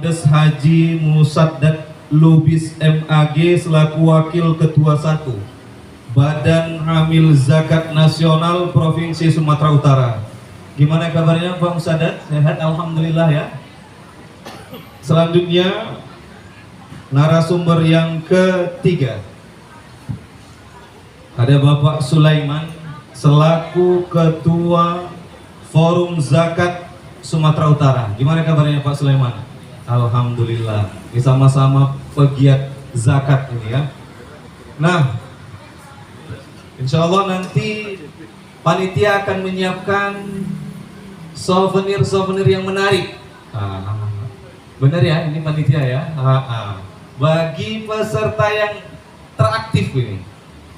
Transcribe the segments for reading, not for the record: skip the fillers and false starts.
Des Haji Musaddad Lubis MAG selaku Wakil Ketua 1 Badan Amil Zakat Nasional Provinsi Sumatera Utara. Gimana kabarnya Pak Musaddad? Sehat? Alhamdulillah ya. Selanjutnya narasumber yang ketiga ada Bapak Sulaiman selaku Ketua Forum Zakat Sumatera Utara. Gimana kabarnya Pak Sulaiman? Alhamdulillah. Ini sama-sama pegiat zakat ini ya. Nah, insya Allah nanti panitia akan menyiapkan souvenir-souvenir yang menarik. Benar ya, ini panitia ya. Bagi peserta yang teraktif ini,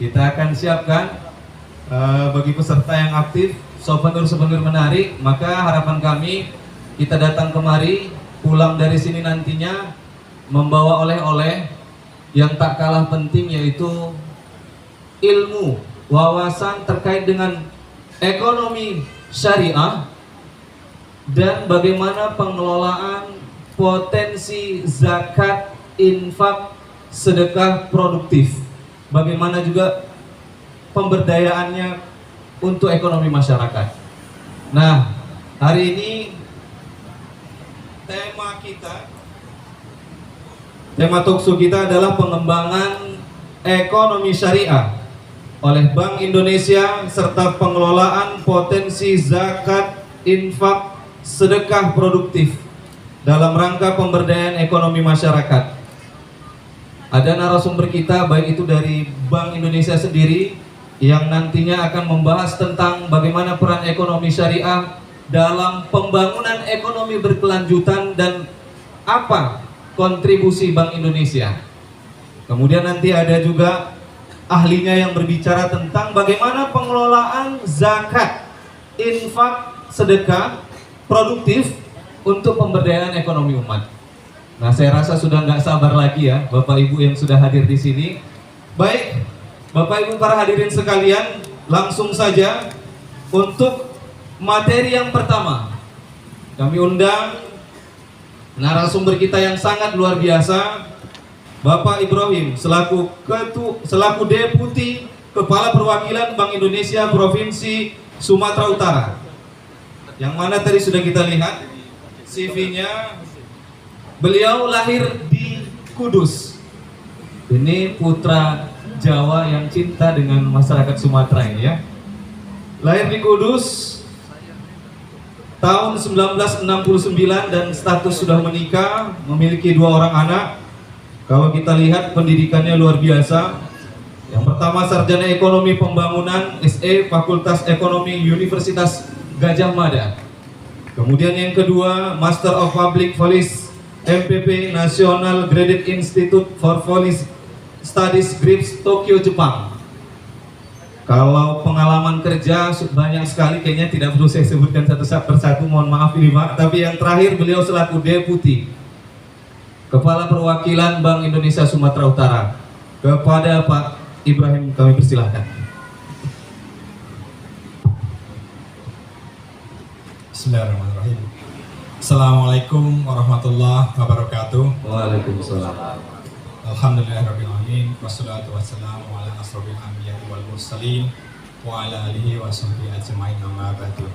kita akan siapkan bagi peserta yang aktif souvenir-souvenir menarik. Maka harapan kami kita datang kemari, pulang dari sini nantinya membawa oleh-oleh yang tak kalah penting, yaitu ilmu, wawasan terkait dengan ekonomi syariah dan bagaimana pengelolaan potensi zakat, infak, sedekah produktif. Bagaimana juga pemberdayaannya untuk ekonomi masyarakat. Nah, hari ini tema talkshow kita adalah pengembangan ekonomi syariah oleh Bank Indonesia serta pengelolaan potensi zakat, infak, sedekah produktif dalam rangka pemberdayaan ekonomi masyarakat. Ada narasumber kita baik itu dari Bank Indonesia sendiri yang nantinya akan membahas tentang bagaimana peran ekonomi syariah dalam pembangunan ekonomi berkelanjutan dan apa kontribusi Bank Indonesia. Kemudian nanti ada juga ahlinya yang berbicara tentang bagaimana pengelolaan zakat, infak, sedekah produktif untuk pemberdayaan ekonomi umat. Nah, saya rasa sudah nggak sabar lagi ya Bapak Ibu yang sudah hadir di sini. Baik, Bapak Ibu para hadirin sekalian, langsung saja untuk materi yang pertama. Kami undang narasumber kita yang sangat luar biasa, Bapak Ibrahim selaku Deputi Kepala Perwakilan Bank Indonesia Provinsi Sumatera Utara. Yang mana tadi sudah kita lihat CV-nya. Beliau lahir di Kudus. Ini putra Jawa yang cinta dengan masyarakat Sumatera ini ya. Lahir di Kudus tahun 1969 dan status sudah menikah, memiliki 2 orang anak. Kalau kita lihat pendidikannya luar biasa. Yang pertama sarjana ekonomi pembangunan SE Fakultas Ekonomi Universitas Gajah Mada. Kemudian yang kedua Master of Public Policy MPP National Graduate Institute for Police Studies GRIPS Tokyo Jepang. Kalau pengalaman kerja banyak sekali, kayaknya tidak perlu saya sebutkan satu persatu, mohon maaf ini Pak. Tapi yang terakhir beliau selaku Deputi Kepala Perwakilan Bank Indonesia Sumatera Utara. Kepada Pak Ibrahim kami persilahkan. Bismillahirrahmanirrahim. Assalamualaikum warahmatullahi wabarakatuh. Waalaikumsalam. Alhamdulillahirrahmanirrahim. Wassalatu wassalamu ala asrofil anbiya wal mursalin wa ala alihi wa sahbihi ajma'in amma ba'du.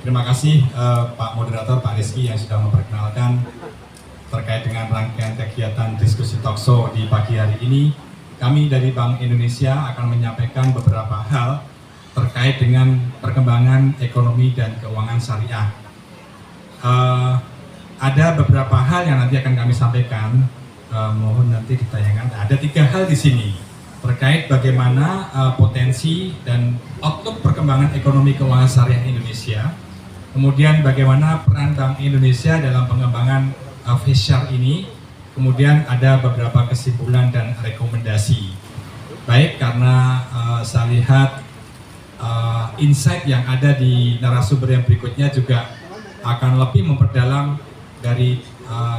Terima kasih Pak Moderator, Pak Rizky yang sudah memperkenalkan terkait dengan rangkaian kegiatan diskusi talkshow di pagi hari ini. Kami dari Bank Indonesia akan menyampaikan beberapa hal terkait dengan perkembangan ekonomi dan keuangan syariah. Ada beberapa hal yang nanti akan kami sampaikan. Mohon nanti ditayangkan. Ada 3 hal di sini terkait bagaimana potensi dan outlook perkembangan ekonomi keuangan syariah Indonesia. Kemudian bagaimana peran Bank Indonesia dalam pengembangan FSR ini. Kemudian ada beberapa kesimpulan dan rekomendasi. Baik, karena saya lihat insight yang ada di narasumber yang berikutnya juga akan lebih memperdalam dari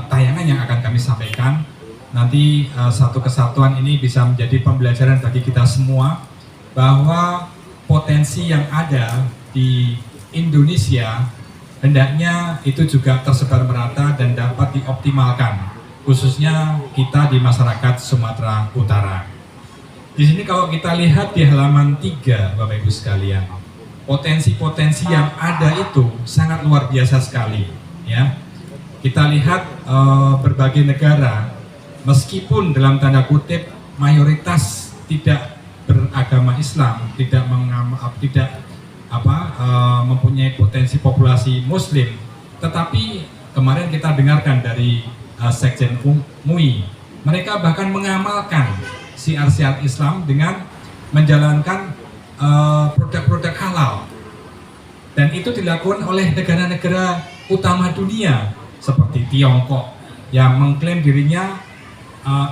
tayangan yang akan kami sampaikan. Nanti satu kesatuan ini bisa menjadi pembelajaran bagi kita semua bahwa potensi yang ada di Indonesia hendaknya itu juga tersebar merata dan dapat dioptimalkan, khususnya kita di masyarakat Sumatera Utara. Di sini kalau kita lihat di halaman 3, Bapak Ibu sekalian, potensi-potensi yang ada itu sangat luar biasa sekali, ya. Kita lihat berbagai negara, meskipun dalam tanda kutip mayoritas tidak beragama Islam, tidak mempunyai potensi populasi Muslim, tetapi kemarin kita dengarkan dari Sekjen MUI, mereka bahkan mengamalkan syiar-syiar Islam dengan menjalankan produk-produk halal, dan itu dilakukan oleh negara-negara utama dunia seperti Tiongkok yang mengklaim dirinya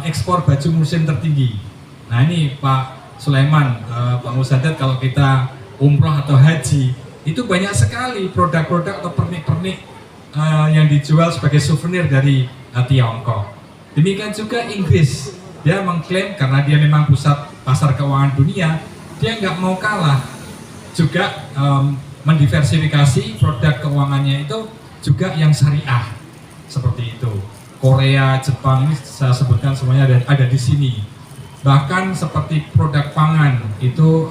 ekspor baju muslim tertinggi. Nah ini Pak Sulaiman, Pak Musadat, kalau kita umroh atau haji itu banyak sekali produk-produk atau pernik-pernik yang dijual sebagai souvenir dari Tiongkok. Demikian juga Inggris, dia mengklaim karena dia memang pusat pasar keuangan dunia, dia nggak mau kalah juga mendiversifikasi produk keuangannya itu juga yang syariah seperti itu. Korea, Jepang, ini saya sebutkan semuanya ada di sini. Bahkan seperti produk pangan itu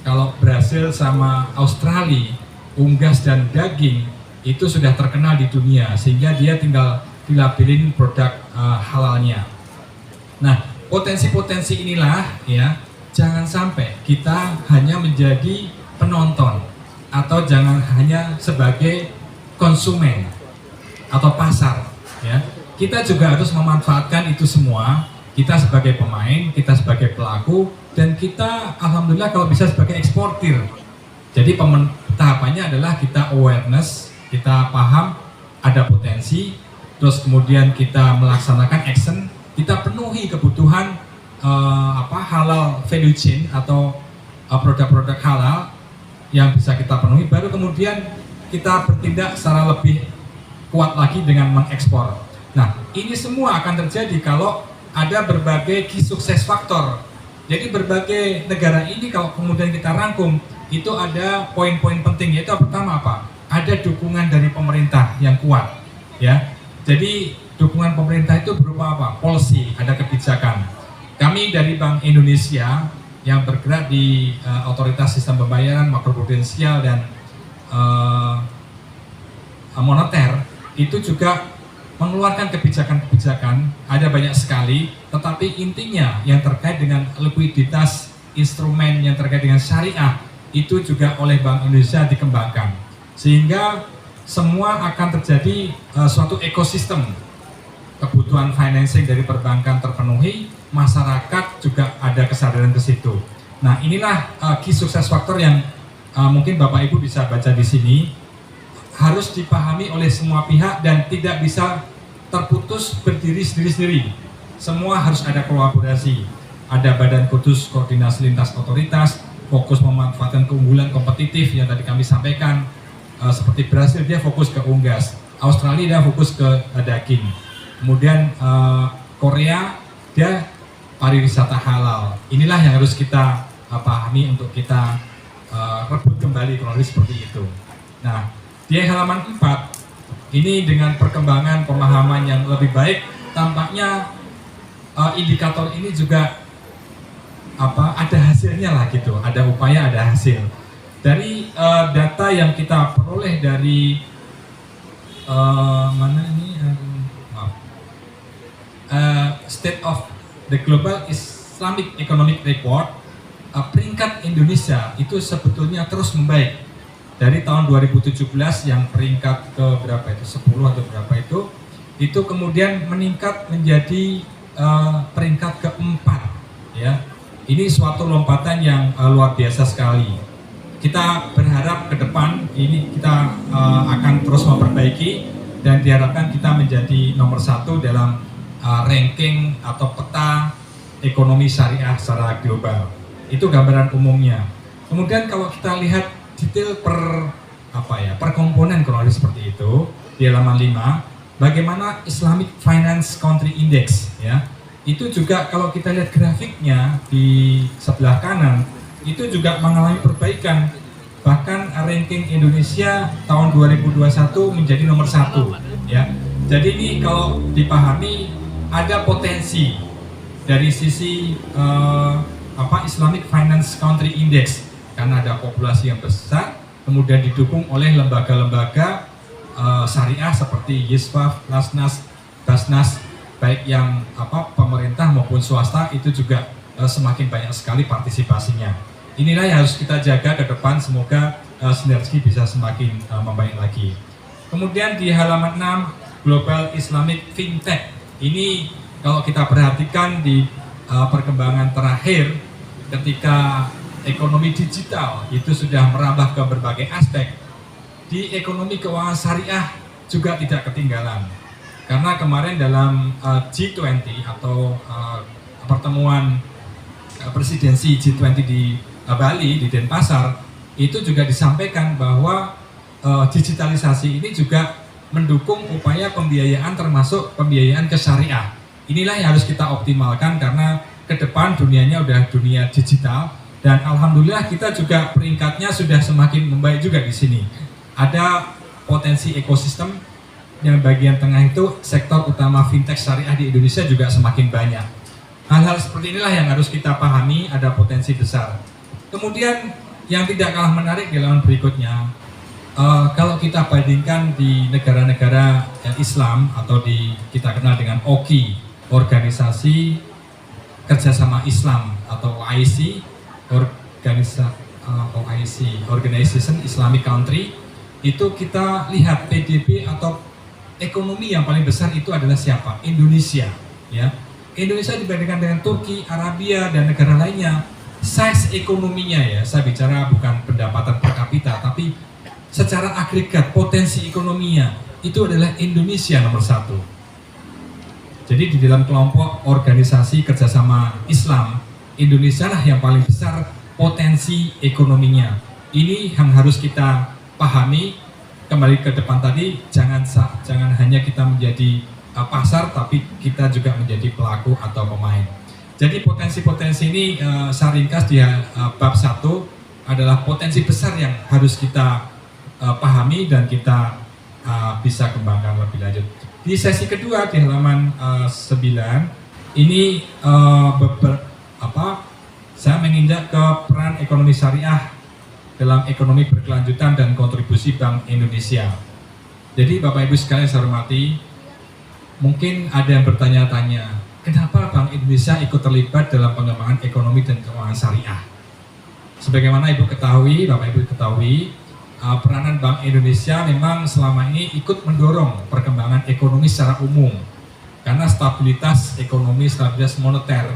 kalau Brasil sama Australia, unggas dan daging itu sudah terkenal di dunia, sehingga dia tinggal dilabelin produk halalnya. Nah, potensi-potensi inilah ya, jangan sampai kita hanya menjadi penonton atau jangan hanya sebagai konsumen atau pasar, ya. Kita juga harus memanfaatkan itu semua. Kita sebagai pemain, kita sebagai pelaku, dan kita alhamdulillah kalau bisa sebagai eksportir. Jadi tahapannya adalah kita awareness, kita paham ada potensi, terus kemudian kita melaksanakan action, kita penuhi kebutuhan halal value chain atau produk-produk halal yang bisa kita penuhi, baru kemudian kita bertindak secara lebih kuat lagi dengan mengekspor. Nah, ini semua akan terjadi kalau ada berbagai key success factor. Jadi berbagai negara ini kalau kemudian kita rangkum, itu ada poin-poin penting, yaitu pertama apa? Ada dukungan dari pemerintah yang kuat, ya. Jadi dukungan pemerintah itu berupa apa? Policy, ada kebijakan. Kami dari Bank Indonesia yang bergerak di otoritas sistem pembayaran, makroprudensial dan moneter, itu juga mengeluarkan kebijakan-kebijakan, ada banyak sekali, tetapi intinya yang terkait dengan likuiditas, instrumen yang terkait dengan syariah, itu juga oleh Bank Indonesia dikembangkan. Sehingga semua akan terjadi suatu ekosistem, kebutuhan financing dari perbankan terpenuhi, masyarakat juga ada kesadaran ke situ. Nah inilah key success factor yang mungkin Bapak Ibu bisa baca di sini, harus dipahami oleh semua pihak dan tidak bisa terputus berdiri sendiri-sendiri. Semua harus ada kolaborasi. Ada Badan Kudus Koordinasi Lintas Otoritas, fokus memanfaatkan keunggulan kompetitif yang tadi kami sampaikan. Seperti Brasil, dia fokus ke unggas. Australia, dia fokus ke daging. Kemudian Korea, dia pariwisata halal. Inilah yang harus kita pahami untuk kita rebut kembali kronologi seperti itu. Nah, di halaman 4, ini dengan perkembangan pemahaman yang lebih baik, tampaknya indikator ini juga ada hasilnya lah gitu, ada upaya, ada hasil. Dari data yang kita peroleh dari State of the Global Islamic Economic Report, peringkat Indonesia itu sebetulnya terus membaik. Dari tahun 2017 yang peringkat ke berapa itu, 10 atau berapa itu kemudian meningkat menjadi peringkat keempat, ya. Ini suatu lompatan yang luar biasa sekali. Kita berharap ke depan ini kita akan terus memperbaiki dan diharapkan kita menjadi nomor 1 dalam ranking atau peta ekonomi syariah secara global. Itu gambaran umumnya. Kemudian kalau kita lihat detail per komponen kronologi seperti itu di halaman 5, bagaimana Islamic Finance Country Index, ya. Itu juga kalau kita lihat grafiknya di sebelah kanan, itu juga mengalami perbaikan. bahkan ranking Indonesia tahun 2021 menjadi nomor 1 ya. Jadi ini kalau dipahami ada potensi dari sisi Islamic Finance Country Index, karena ada populasi yang besar, kemudian didukung oleh lembaga-lembaga syariah seperti Yisfaf, Lasnas, Basnas, baik yang pemerintah maupun swasta, itu juga semakin banyak sekali partisipasinya. Inilah yang harus kita jaga ke depan, semoga sinergi bisa semakin membaik lagi. Kemudian di halaman 6, Global Islamic Fintech. Ini kalau kita perhatikan di perkembangan terakhir, ketika ekonomi digital itu sudah merambah ke berbagai aspek, di ekonomi keuangan syariah juga tidak ketinggalan. Karena kemarin dalam G20 atau pertemuan presidensi G20 di Bali, di Denpasar, itu juga disampaikan bahwa digitalisasi ini juga mendukung upaya pembiayaan, termasuk pembiayaan ke syariah. Inilah yang harus kita optimalkan, karena ke depan dunianya udah dunia digital, dan alhamdulillah kita juga peringkatnya sudah semakin membaik juga di sini. Ada potensi ekosistem yang bagian tengah itu, sektor utama fintech syariah di Indonesia juga semakin banyak. Hal-hal seperti inilah yang harus kita pahami, ada potensi besar. Kemudian yang tidak kalah menarik di halaman berikutnya, kalau kita bandingkan di negara-negara Islam atau kita kenal dengan OKI, Organisasi Kerjasama Islam atau OIC, Organization Islamic Country, itu kita lihat PDB atau ekonomi yang paling besar itu adalah siapa? Indonesia, ya. Indonesia dibandingkan dengan Turki, Arabia, dan negara lainnya, size ekonominya, ya, saya bicara bukan pendapatan per kapita, tapi secara agregat potensi ekonominya itu adalah Indonesia nomor 1. Jadi di dalam kelompok organisasi kerjasama Islam, Indonesia lah yang paling besar potensi ekonominya. Ini yang harus kita pahami. Kembali ke depan tadi, jangan hanya kita menjadi pasar, tapi kita juga menjadi pelaku atau pemain. Jadi potensi-potensi ini saya ringkas di bab 1 adalah potensi besar yang harus kita pahami dan kita bisa kembangkan lebih lanjut. Di sesi kedua di halaman 9 ini saya menginjak ke peran ekonomi syariah dalam ekonomi berkelanjutan dan kontribusi Bank Indonesia. Jadi Bapak Ibu sekalian saya hormati, mungkin ada yang bertanya-tanya, kenapa Bank Indonesia ikut terlibat dalam pengembangan ekonomi dan keuangan syariah? Sebagaimana Ibu ketahui, Bapak Ibu ketahui, peranan Bank Indonesia memang selama ini ikut mendorong perkembangan ekonomi secara umum, karena stabilitas ekonomi, stabilitas moneter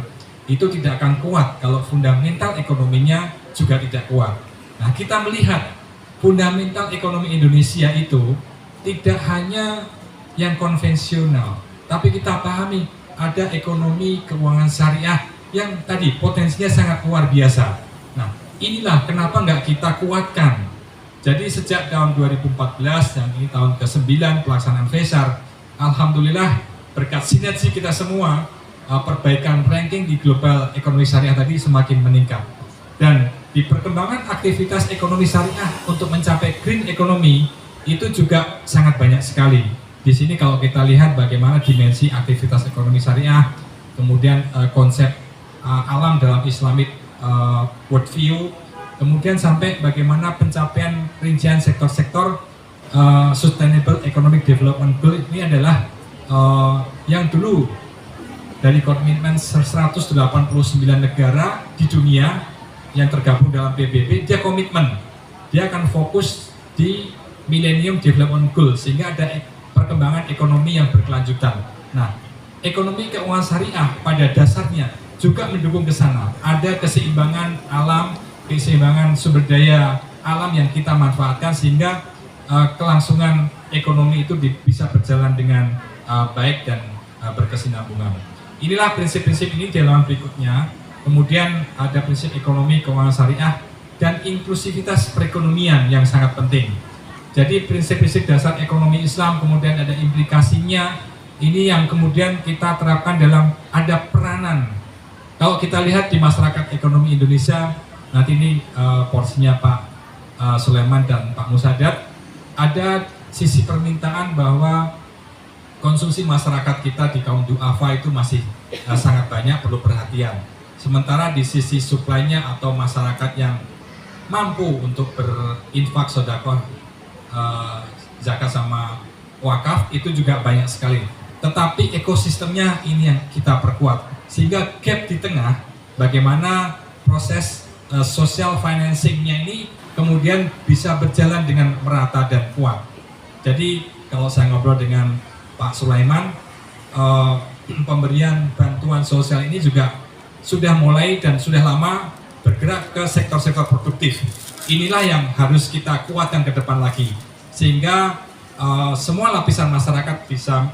itu tidak akan kuat kalau fundamental ekonominya juga tidak kuat. Nah, kita melihat fundamental ekonomi Indonesia itu tidak hanya yang konvensional, tapi kita pahami ada ekonomi keuangan syariah yang tadi potensinya sangat luar biasa. Nah, inilah kenapa nggak kita kuatkan. Jadi sejak tahun 2014, yang ini tahun ke-9 pelaksanaan FESAR, alhamdulillah berkat sinergi kita semua, perbaikan ranking di global ekonomi syariah tadi semakin meningkat. Dan di perkembangan aktivitas ekonomi syariah untuk mencapai green economy itu juga sangat banyak sekali. Di sini kalau kita lihat bagaimana dimensi aktivitas ekonomi syariah, kemudian konsep alam dalam Islamic worldview, kemudian sampai bagaimana pencapaian rincian sektor-sektor Sustainable Economic Development Goal ini adalah yang dulu dari komitmen 189 negara di dunia yang tergabung dalam PBB, dia komitmen, dia akan fokus di Millennium Development Goal, sehingga ada perkembangan ekonomi yang berkelanjutan. Nah, ekonomi keuangan syariah pada dasarnya juga mendukung ke sana. Ada keseimbangan alam, keseimbangan sumber daya alam yang kita manfaatkan, sehingga kelangsungan ekonomi itu bisa berjalan dengan baik dan berkesinambungan. Inilah prinsip-prinsip ini di halaman berikutnya. Kemudian ada prinsip ekonomi keuangan syariah dan inklusivitas perekonomian yang sangat penting. Jadi prinsip-prinsip dasar ekonomi Islam kemudian ada implikasinya, ini yang kemudian kita terapkan dalam ada peranan. Kalau kita lihat di masyarakat ekonomi Indonesia, nanti ini porsinya Pak Sulaiman dan Pak Musadat, ada sisi permintaan bahwa konsumsi masyarakat kita di kaum du'afa itu masih sangat banyak, perlu perhatian. Sementara di sisi supply-nya atau masyarakat yang mampu untuk berinfak sedekah, zakat sama wakaf itu juga banyak sekali. Tetapi ekosistemnya ini yang kita perkuat, sehingga gap di tengah bagaimana proses social financing-nya ini kemudian bisa berjalan dengan merata dan kuat. Jadi kalau saya ngobrol dengan Pak Sulaiman, pemberian bantuan sosial ini juga sudah mulai dan sudah lama bergerak ke sektor-sektor produktif. Inilah yang harus kita kuatkan ke depan lagi, sehingga semua lapisan masyarakat bisa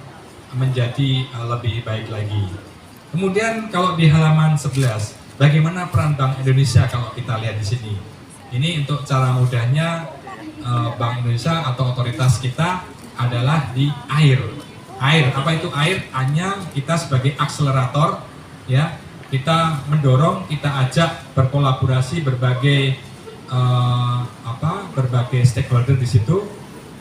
menjadi lebih baik lagi. Kemudian kalau di halaman 11, bagaimana peran Bank Indonesia kalau kita lihat di sini? Ini untuk cara mudahnya, Bank Indonesia atau otoritas kita adalah di air. Air, apa itu air? Hanya kita sebagai akselerator, ya, kita mendorong, kita ajak berkolaborasi berbagai berbagai stakeholder di situ.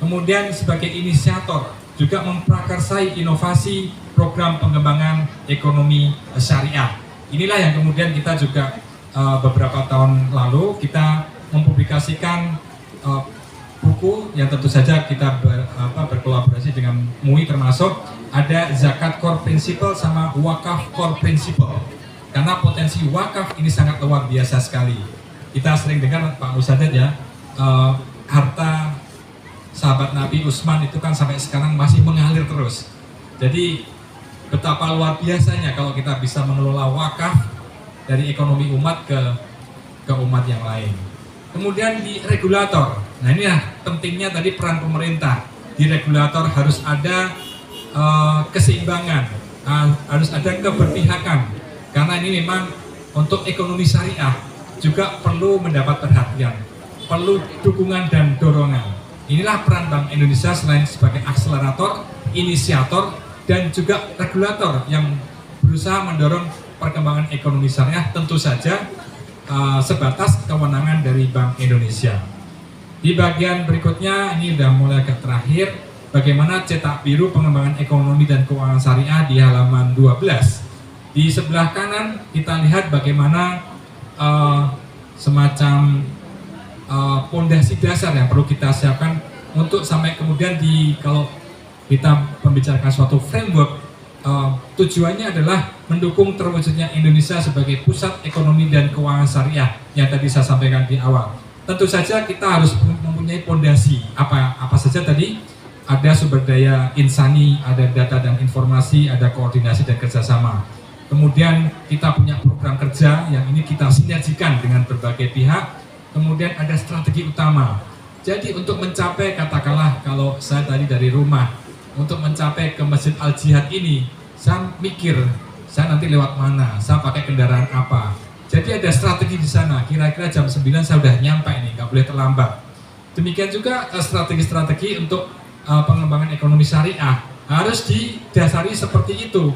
Kemudian sebagai inisiator juga memprakarsai inovasi program pengembangan ekonomi syariah. Inilah yang kemudian kita juga beberapa tahun lalu kita mempublikasikan buku yang tentu saja kita berkolaborasi dengan MUI, termasuk ada zakat core principle sama wakaf core principle, karena potensi wakaf ini sangat luar biasa sekali. Kita sering dengar Pak Musadat ya, harta sahabat Nabi Utsman itu kan sampai sekarang masih mengalir terus. Jadi betapa luar biasanya kalau kita bisa mengelola wakaf dari ekonomi umat ke umat yang lain. Kemudian di regulator, nah ini ya pentingnya tadi peran pemerintah. Di regulator harus ada keseimbangan, harus ada keberpihakan, karena ini memang untuk ekonomi syariah juga perlu mendapat perhatian, perlu dukungan dan dorongan. Inilah peran Bank Indonesia selain sebagai akselerator, inisiator, dan juga regulator yang berusaha mendorong perkembangan ekonomi syariah, tentu saja sebatas kewenangan dari Bank Indonesia. Di bagian berikutnya, ini udah mulai agak terakhir, bagaimana cetak biru pengembangan ekonomi dan keuangan syariah di halaman 12. Di sebelah kanan kita lihat bagaimana semacam pondasi dasar yang perlu kita siapkan untuk sampai kemudian kalau kita membicarakan suatu framework, tujuannya adalah mendukung terwujudnya Indonesia sebagai pusat ekonomi dan keuangan syariah yang tadi saya sampaikan di awal. Tentu saja kita harus mempunyai pondasi apa saja tadi, ada sumber daya insani, ada data dan informasi, ada koordinasi dan kerjasama. Kemudian kita punya program kerja yang ini kita sinergikan dengan berbagai pihak. Kemudian ada strategi utama. Jadi untuk mencapai, katakanlah kalau saya tadi dari rumah, untuk mencapai ke Masjid Al-Jihad ini, saya mikir, saya nanti lewat mana, saya pakai kendaraan apa. Jadi ada strategi di sana, kira-kira jam 9 saya udah nyampe nih, nggak boleh terlambat. Demikian juga strategi-strategi untuk pengembangan ekonomi syariah, harus didasari seperti itu.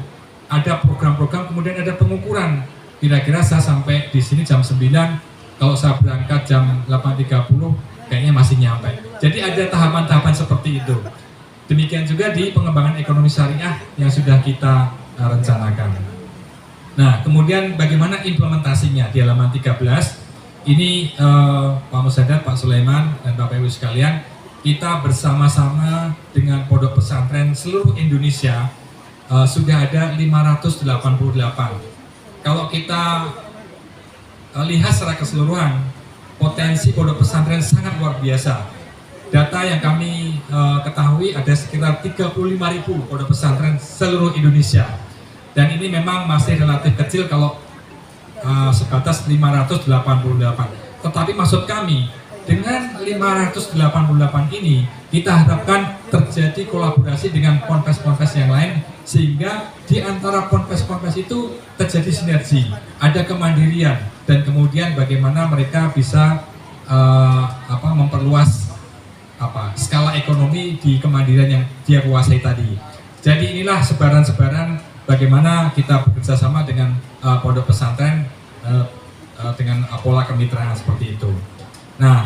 Ada program-program, kemudian ada pengukuran. Kira-kira saya sampai di sini jam 9, kalau saya berangkat jam 8.30, kayaknya masih nyampe. Jadi ada tahapan-tahapan seperti itu. Demikian juga di pengembangan ekonomi syariah yang sudah kita rencanakan. Nah, kemudian bagaimana implementasinya di halaman 13? Ini Pak Musadat, Pak Sulaiman, dan Bapak Ibu sekalian, kita bersama-sama dengan pondok pesantren seluruh Indonesia sudah ada 588. Kalau kita lihat secara keseluruhan, potensi pondok pesantren sangat luar biasa. Data yang kami ketahui ada sekitar 35.000 pondok pesantren seluruh Indonesia. Dan ini memang masih relatif kecil kalau sebatas 588. Tetapi maksud kami, dengan 588 ini, kita harapkan terjadi kolaborasi dengan ponpes-ponpes yang lain, sehingga di antara ponpes-ponpes itu terjadi sinergi, ada kemandirian, dan kemudian bagaimana mereka bisa memperluas skala ekonomi di kemandirian yang dia kuasai tadi. Jadi inilah sebaran-sebaran bagaimana kita bekerja sama dengan pondok pesantren dengan pola kemitraan seperti itu. Nah,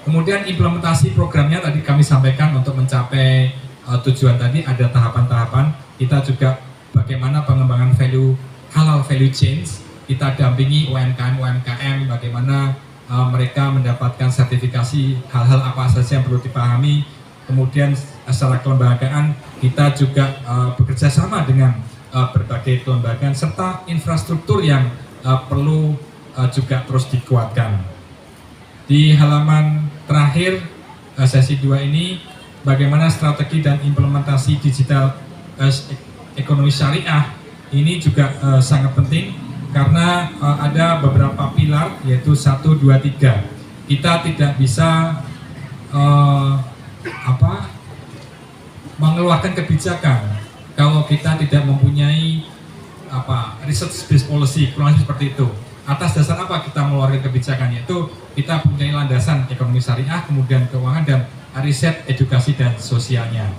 Kemudian implementasi programnya tadi kami sampaikan untuk mencapai tujuan tadi ada tahapan-tahapan. Kita juga bagaimana pengembangan halal value chains. Kita dampingi UMKM bagaimana mereka mendapatkan sertifikasi, hal-hal apa saja yang perlu dipahami. Kemudian secara kelembagaan kita juga bekerja sama dengan berbagai kelembagaan serta infrastruktur yang perlu juga terus dikuatkan. Di halaman terakhir sesi 2 ini, bagaimana strategi dan implementasi digital ekonomi syariah ini juga sangat penting karena ada beberapa pilar, yaitu 1, 2, 3. Kita tidak bisa mengeluarkan kebijakan kalau kita tidak mempunyai research based policy, kurang lebih seperti itu. Atas dasar apa kita mengeluarkan kebijakan, yaitu kita punya landasan ekonomi syariah, kemudian keuangan, dan riset, edukasi, dan sosialnya.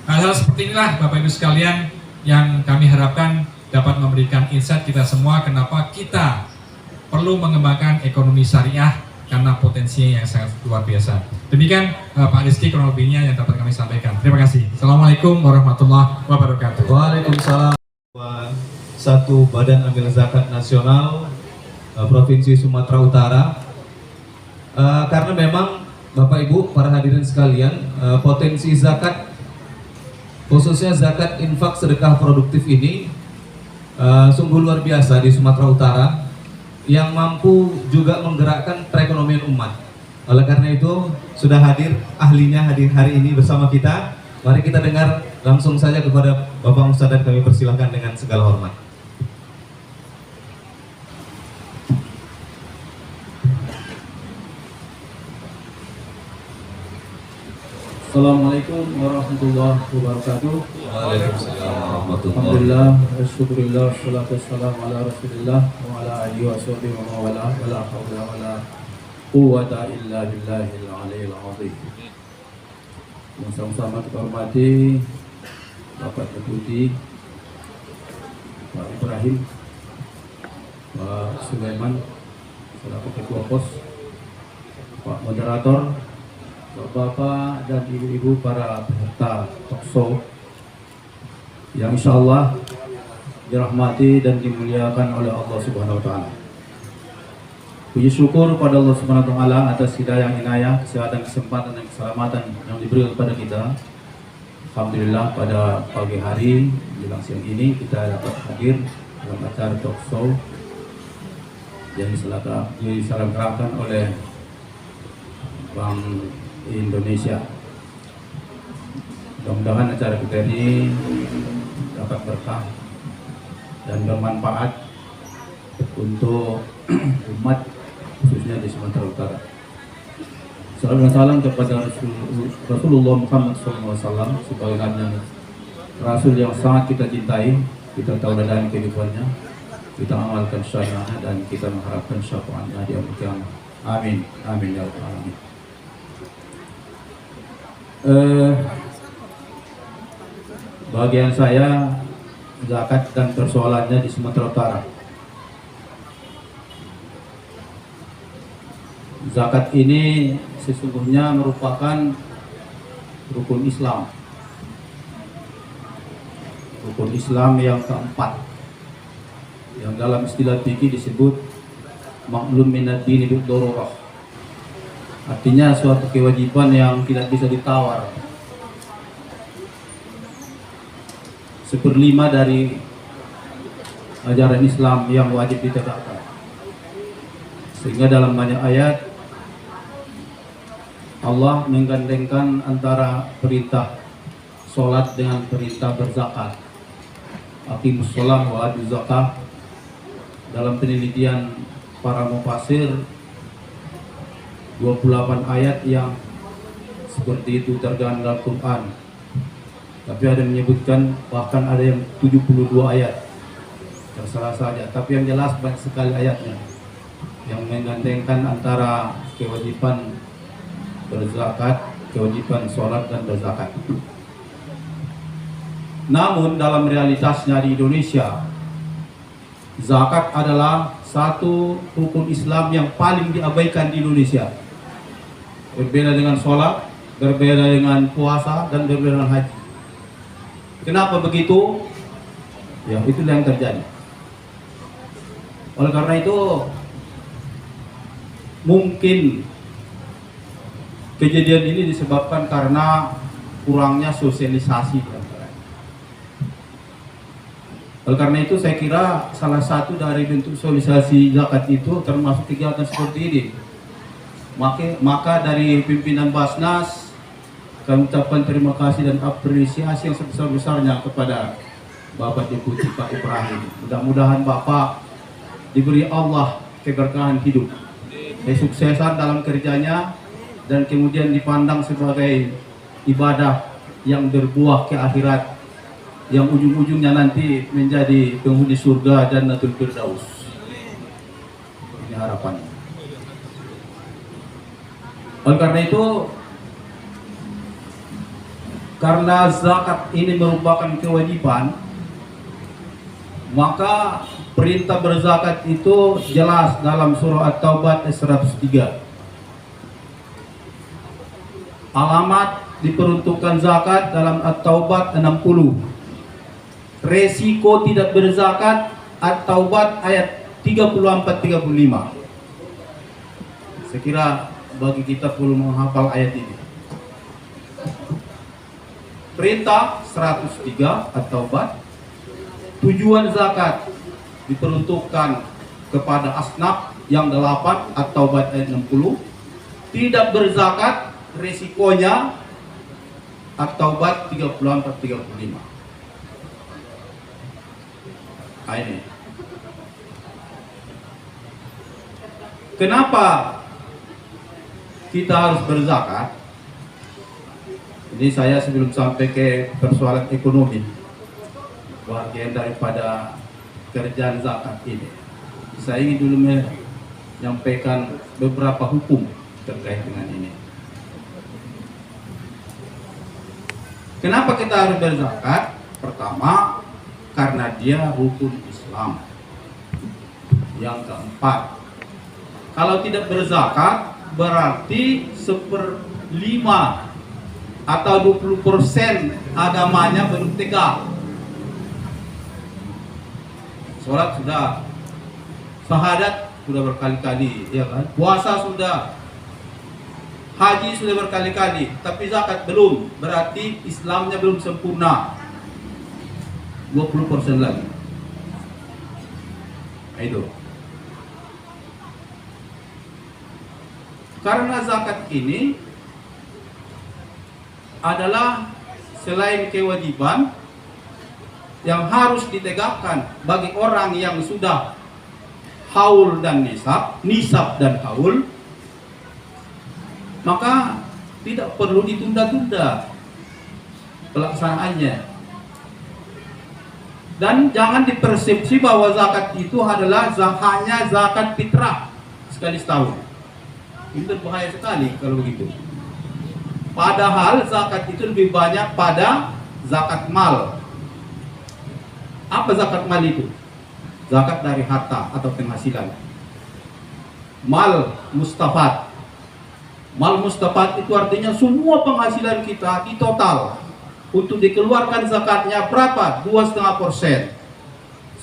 Hal-hal seperti inilah Bapak Ibu sekalian yang kami harapkan dapat memberikan insight kita semua kenapa kita perlu mengembangkan ekonomi syariah karena potensinya yang sangat luar biasa. Demikian Pak Rizky kurang lebihnya yang dapat kami sampaikan. Terima kasih. Assalamualaikum warahmatullahi wabarakatuh. Waalaikumsalam. Satu Badan Amil Zakat Nasional Provinsi Sumatera Utara. Karena memang Bapak Ibu para hadirin sekalian, potensi zakat khususnya zakat infak sedekah produktif ini sungguh luar biasa di Sumatera Utara yang mampu juga menggerakkan perekonomian umat. Oleh karena itu sudah hadir ahlinya hadir hari ini bersama kita. Mari kita dengar langsung saja kepada Bapak Ustadz dan kami persilahkan dengan segala hormat. Assalamualaikum warahmatullahi wabarakatuh. Waalaikumsalam warahmatullahi Alhamdulillah, syukurillah, salatu wassalamu ala rasulillah wa ala alihi wa sahbihi wa mawala wa la hawla wa la quwwata illa billahil aliyil azim. Yang sama-sama kita hormati Bapak Deputi, Pak Ibrahim, Pak Sulaiman selaku Ketua Pos, Pak Moderator, Bapak dan Ibu-Ibu para peserta talkshow yang insya Allah dirahmati dan dimuliakan oleh Allah Subhanahu Wa Taala. Puji syukur pada Allah Subhanahu Wa Taala atas hidayah, inayah, kesehatan, kesempatan dan keselamatan yang diberi kepada kita. Alhamdulillah pada pagi hari menjelang siang ini kita dapat hadir dalam acara talkshow yang diselenggarakan oleh Bank Indonesia. Mudah-mudahan acara kita ini dapat berkah dan bermanfaat untuk umat khususnya di Sumatera Utara. Salam dan salam kepada Rasulullah Muhammad SAW sebagai Rasul yang sangat kita cintai, kita tauladan kehidupannya, kita amalkan syariatnya dan kita mengharapkan syafaatnya di akhir kiamat. Amin, amin ya rabbal alamin. Bagian saya zakat dan persoalannya di Sumatera Utara. Zakat ini sesungguhnya merupakan rukun Islam. Rukun Islam yang keempat, yang dalam istilah fikih disebut maklum minad dini bid-darurah. Artinya suatu kewajiban yang tidak bisa ditawar. 1/5 dari ajaran Islam yang wajib ditegakkan. Sehingga dalam banyak ayat Allah menggandengkan antara perintah sholat dengan perintah berzakat. Aqimus sholat wa atuz zakat. Dalam penelitian para mufassir 28 ayat yang seperti itu tergandang dalam Quran. Tapi ada yang menyebutkan bahkan ada yang 72 ayat. Terserah saja. Tapi yang jelas banyak sekali ayatnya yang menggandengkan antara kewajiban berzakat, kewajiban sholat dan berzakat. Namun dalam realitasnya di Indonesia, zakat adalah satu rukun Islam yang paling diabaikan di Indonesia. berbeda dengan sholat, berbeda dengan puasa, dan berbeda dengan haji. Kenapa begitu? Ya, itulah yang terjadi. Oleh karena itu, mungkin kejadian ini disebabkan karena kurangnya sosialisasi di antara. Oleh karena itu, saya kira salah satu dari bentuk sosialisasi zakat itu termasuk kegiatan seperti ini. Maka dari pimpinan Basnas, kami ucapkan terima kasih dan apresiasi yang sebesar-besarnya kepada Bapak Deputi Pak Ibrahim. Mudah-mudahan Bapak diberi Allah keberkahan hidup, kesuksesan dalam kerjanya, dan kemudian dipandang sebagai ibadah yang berbuah ke akhirat, yang ujung-ujungnya nanti menjadi penghuni surga Jannatul Firdaus. Ini harapannya. Oleh karena itu, karena zakat ini merupakan kewajiban, maka perintah berzakat itu jelas dalam surah At-Taubah ayat 103. Alamat diperuntukkan zakat dalam At-Taubah 60. Resiko tidak berzakat At-Taubah ayat 34-35. Saya kira bagi kita perlu menghafal ayat ini. Perintah 103 At-Taubah, tujuan zakat diperuntukkan kepada asnaf yang 8 At-Taubah ayat 60. Tidak berzakat resikonya At-Taubah 34-35. Ini. Kenapa kita harus berzakat? Ini saya sebelum sampai ke persoalan ekonomi, bagian daripada kerjaan zakat ini, saya ingin dulu menyampaikan beberapa hukum terkait dengan ini. Kenapa kita harus berzakat? Pertama, karena dia rukun Islam. Yang keempat, kalau tidak berzakat berarti 1/5 atau 20% agamanya belum tegak. Sholat sudah, syahadat sudah berkali-kali, ya kan? Puasa sudah, haji sudah berkali-kali, tapi zakat belum. Berarti Islamnya belum sempurna. 20% lagi. Nah, itu. Karena zakat ini adalah selain kewajiban yang harus ditegakkan bagi orang yang sudah haul dan nisab dan haul, maka tidak perlu ditunda-tunda pelaksanaannya. Dan jangan dipersepsi bahwa zakat itu adalah hanya zakat fitrah sekali setahun. Itu berbahaya sekali kalau begitu. Padahal zakat itu lebih banyak pada zakat mal. Apa zakat mal itu? Zakat dari harta atau penghasilan. Mal mustafat. Mal mustafat itu artinya semua penghasilan kita di total. Untuk dikeluarkan zakatnya berapa? 2,5%.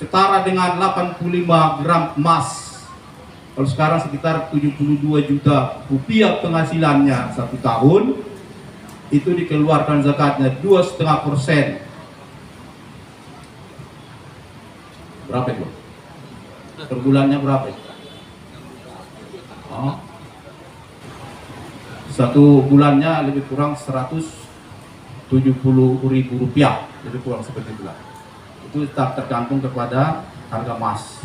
Setara dengan 85 gram emas. Kalau sekarang sekitar 72 juta rupiah penghasilannya 1 tahun, itu dikeluarkan zakatnya 2,5%. Berapa itu? Per bulannya berapa itu? Oh. Satu bulannya lebih kurang 170.000 rupiah, lebih kurang seperti itulah. Itu tetap tergantung kepada harga emas.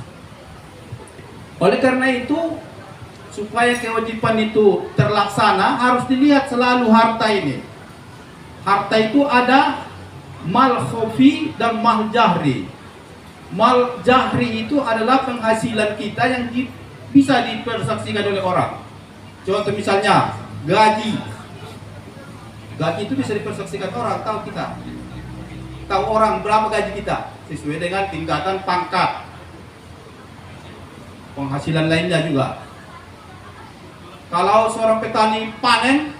Oleh karena itu, supaya kewajiban itu terlaksana, harus dilihat selalu harta ini. Harta itu ada mal khofi dan mal jahri. Mal jahri itu adalah penghasilan kita yang bisa dipersaksikan oleh orang. Contoh misalnya, gaji. Gaji itu bisa dipersaksikan orang, tahu kita. Tahu orang berapa gaji kita, sesuai dengan tingkatan pangkat. Penghasilan lainnya juga. Kalau seorang petani panen,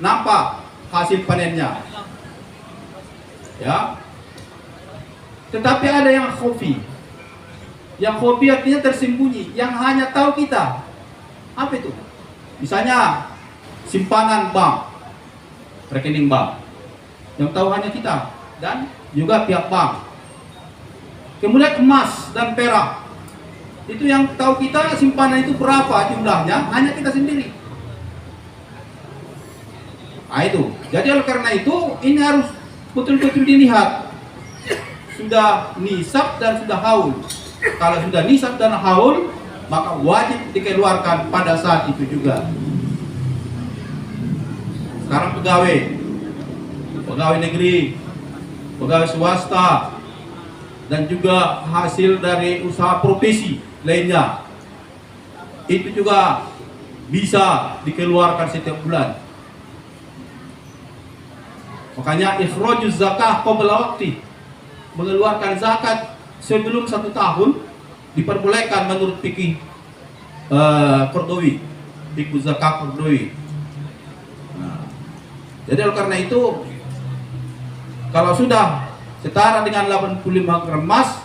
nampak hasil panennya. Ya. Tetapi ada yang khafi. Yang khafi artinya tersembunyi, yang hanya tahu kita. Apa itu? Misalnya simpanan bank, rekening bank, yang tahu hanya kita dan juga pihak bank. Kemudian emas dan perak, itu yang tahu kita simpanan itu berapa jumlahnya, hanya kita sendiri. Nah itu, jadi oleh karena itu ini harus betul-betul dilihat, sudah nisab dan sudah haul. Kalau sudah nisab dan haul, maka wajib dikeluarkan pada saat itu juga. Sekarang pegawai negeri, pegawai swasta, dan juga hasil dari usaha profesi lainnya, itu juga bisa dikeluarkan setiap bulan. Makanya ikhrajuz zakah qabla waqti, mengeluarkan zakat sebelum 1 tahun diperbolehkan menurut fikih Qardawi, fikih zakat Qardawi. Nah, jadi oleh karena itu kalau sudah setara dengan 85 gram emas,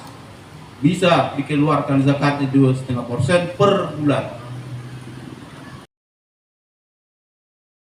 bisa dikeluarkan zakatnya 2,5% per bulan.